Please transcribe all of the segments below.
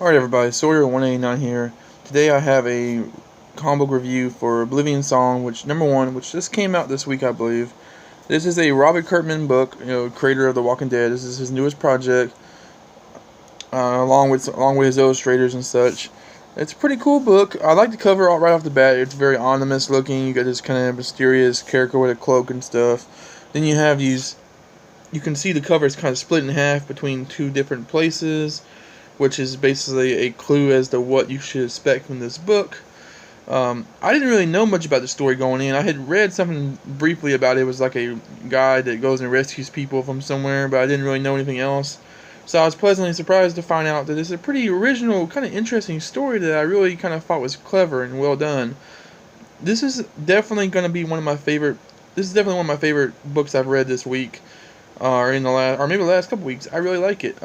Alright everybody, Sawyer189 here. Today I have a comic book review for Oblivion Song, which which just came out this week, I believe. This is a Robert Kirkman book, creator of The Walking Dead. This is his newest project, along with his illustrators and such. It's a pretty cool book. I like the cover right off the bat. It's very ominous looking. You got this kind of mysterious character with a cloak and stuff. Then you have these. You can see the cover is kind of split in half between two different places, which is basically a clue as to what you should expect from this book. I didn't really know much about the story going in. I had read something briefly about it. It was like a guy that goes and rescues people from somewhere, but I didn't really know anything else. So I was pleasantly surprised to find out that it's a pretty original, kind of interesting story that I really kind of thought was clever and well done. This is definitely going to be one of my favorite. This is definitely one of my favorite books I've read this week, or maybe the last couple weeks. I really like it.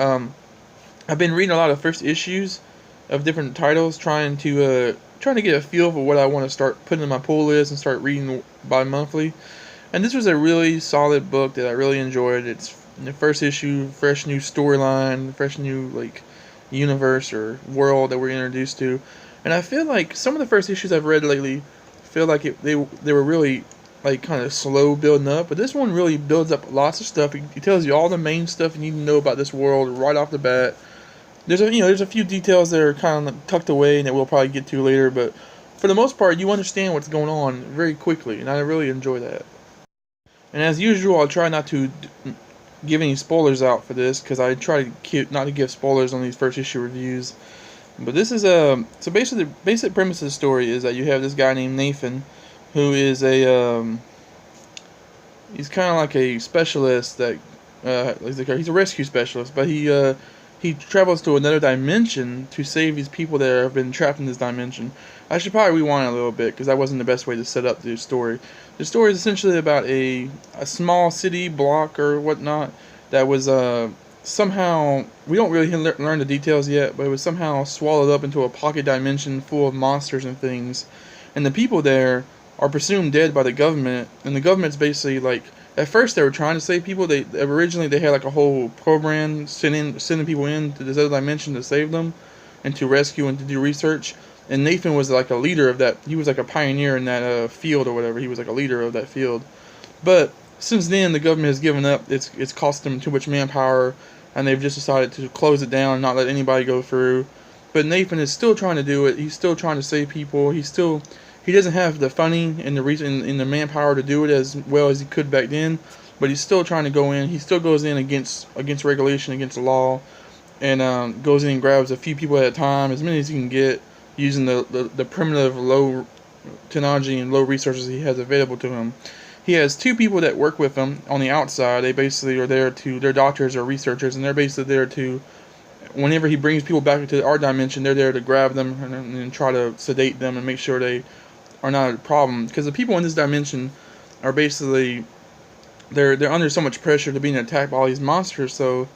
I've been reading a lot of first issues of different titles, trying to get a feel for what I want to start putting in my pull list and start reading bi-monthly. And this was a really solid book that I really enjoyed. It's the first issue, fresh new storyline, fresh new universe or world that we're introduced to. And I feel like some of the first issues I've read lately feel like they were really kind of slow building up, but this one really builds up lots of stuff. It tells you all the main stuff you need to know about this world right off the bat. There's a few details that are kind of tucked away and that we'll probably get to later, but for the most part, you understand what's going on very quickly, and I really enjoy that. And as usual, I'll try not to give any spoilers out for this, because I try to not to give spoilers on these first issue reviews. But this is so basically the basic premise of the story is that you have this guy named Nathan, who is he's kind of like a specialist that he's a rescue specialist, but he travels to another dimension to save these people that have been trapped in this dimension. I should probably rewind a little bit, because that wasn't the best way to set up the story. The story is essentially about a small city block or whatnot that was somehow, we don't really learn the details yet, but it was somehow swallowed up into a pocket dimension full of monsters and things. And the people there are presumed dead by the government, and the government's basically at first they were trying to save people. Originally they had like a whole program sending people into this other dimension to save them and to rescue and to do research. And Nathan was like a leader of that. He was like a pioneer in that field or whatever. He was like a leader of that field. But since then the government has given up. It's cost them too much manpower, and they've just decided to close it down and not let anybody go through. But Nathan is still trying to do it. He's still trying to save people. He doesn't have the funding and the reason and the manpower to do it as well as he could back then, but he's still trying to go in. He still goes in against regulation, against the law, and goes in and grabs a few people at a time, as many as he can get, using the primitive low technology and low resources he has available to him. He has two people that work with him on the outside. They basically are there they're doctors or researchers, and they're basically there to, whenever he brings people back into our dimension, they're there to grab them and try to sedate them and make sure they are not a problem, because the people in this dimension are basically they're under so much pressure to being attacked by all these monsters. So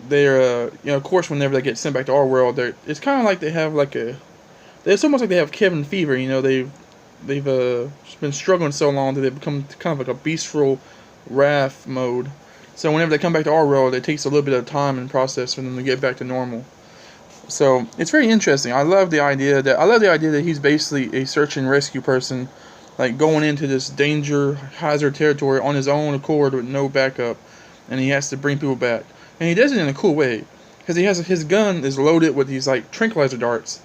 they're of course whenever they get sent back to our world, it's kind of like they have it's almost like they have Kevin fever. They've been struggling so long that they've become kind of like a bestial wrath mode. So whenever they come back to our world, it takes a little bit of time and process for them to get back to normal. So it's very interesting. I love the idea that he's basically a search and rescue person, going into this hazard territory on his own accord with no backup, and he has to bring people back. And he does it in a cool way, because his gun is loaded with these tranquilizer darts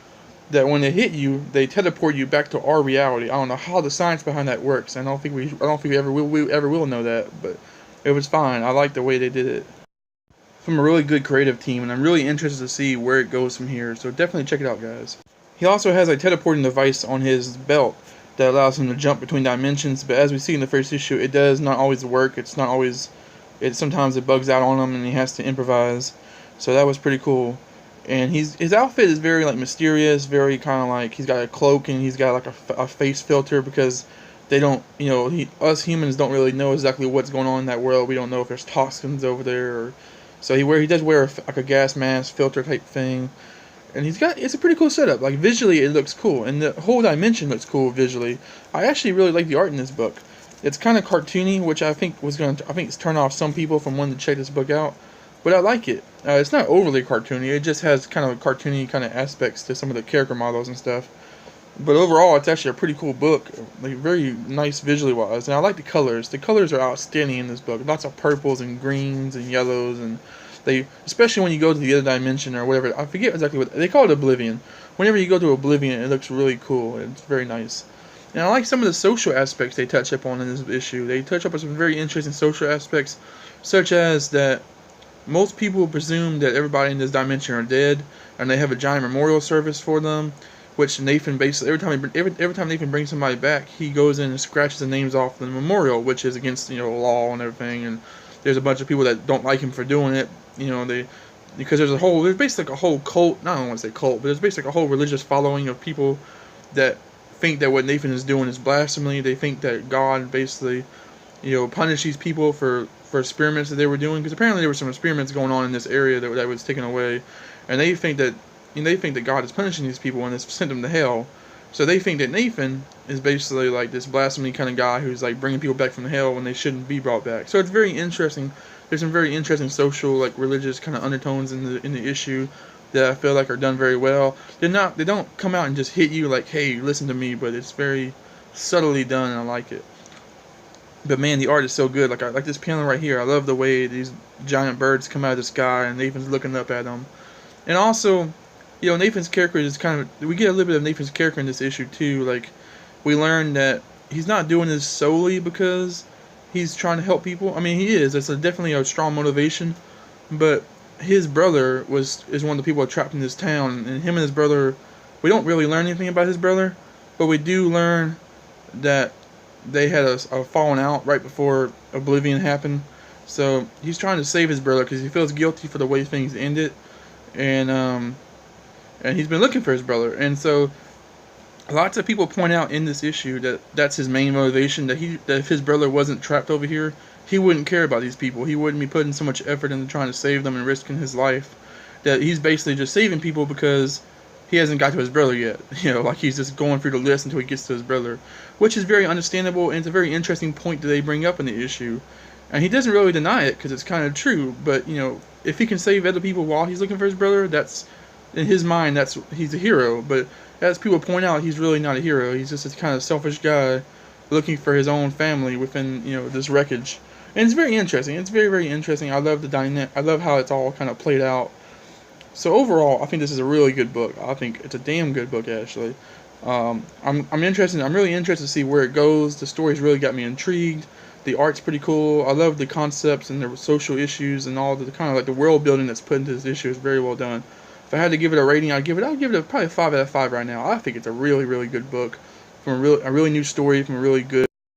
that when they hit you, they teleport you back to our reality. I don't know how the science behind that works. I don't think we ever will know that, but it was fine. I like the way they did it. From a really good creative team, and I'm really interested to see where it goes from here, so definitely check it out, guys. He also has a teleporting device on his belt that allows him to jump between dimensions, but as we see in the first issue, it does not always work. Sometimes it bugs out on him and he has to improvise, so that was pretty cool. And his outfit is very mysterious, very kind of he's got a cloak and he's got a face filter, because they don't, us humans don't really know exactly what's going on in that world. We don't know if there's toxins over there, so he does wear a gas mask filter type thing, and it's a pretty cool setup. Visually it looks cool, and the whole dimension looks cool visually. I actually really like the art in this book. It's kind of cartoony, which I think it's turned off some people from wanting to check this book out. but I like it. It's not overly cartoony. It just has kind of cartoony kind of aspects to some of the character models and stuff. But overall, it's actually a pretty cool book. Like very nice visually wise, and I like the colors. The colors are outstanding in this book. Lots of purples and greens and yellows, and they, especially when you go to the other dimension or whatever. I forget exactly what they call it, Oblivion. Whenever you go to Oblivion, it looks really cool. It's very nice. And I like some of the social aspects they touch up on in this issue. They touch up on some very interesting social aspects, such as that most people presume that everybody in this dimension are dead, and they have a giant memorial service for them. Which Nathan basically every time Nathan brings somebody back, he goes in and scratches the names off the memorial, which is against law and everything. And there's a bunch of people that don't like him for doing it. Because there's basically like a whole cult. I don't want to say cult, but there's basically like a whole religious following of people that think that what Nathan is doing is blasphemy. They think that God basically punish these people for experiments that they were doing, because apparently there were some experiments going on in this area that was taken away, and they think that God is punishing these people and has sent them to hell. So they think that Nathan is basically like this blasphemy kind of guy who's like bringing people back from hell when they shouldn't be brought back. So it's very interesting. There's some very interesting social, like religious kind of undertones in the issue that I feel like are done very well. They don't come out and just hit you like, hey, listen to me, but it's very subtly done, and I like it. But man, the art is so good. Like I like this panel right here. I love the way these giant birds come out of the sky and Nathan's looking up at them. And also, Nathan's character is we get a little bit of Nathan's character in this issue too. Like, we learn that he's not doing this solely because he's trying to help people. I mean, he is. It's definitely a strong motivation. But his brother is one of the people trapped in this town, and him and his brother, we don't really learn anything about his brother, but we do learn that they had a falling out right before Oblivion happened. So he's trying to save his brother because he feels guilty for the way things ended, and he's been looking for his brother. And so lots of people point out in this issue that that's his main motivation, that if his brother wasn't trapped over here, he wouldn't care about these people. He wouldn't be putting so much effort into trying to save them and risking his life. That he's basically just saving people because he hasn't got to his brother yet. Like he's just going through the list until he gets to his brother, which is very understandable, and it's a very interesting point that they bring up in the issue. And he doesn't really deny it because it's kind of true. But if he can save other people while he's looking for his brother, that's, in his mind, he's a hero. But as people point out, he's really not a hero. He's just this kind of selfish guy looking for his own family within this wreckage. And it's very interesting. It's very, very interesting. I love I love how it's all kind of played out. So overall, I think this is a really good book. I think it's a damn good book, actually. I'm interested. I'm really interested to see where it goes. The story's really got me intrigued. The art's pretty cool. I love the concepts and the social issues and all the kind of like the world building that's put into this issue is very well done. If I had to give it a rating, I'd give it probably a 5 out of 5 right now. I think it's a really, really good book from a really new story from a really good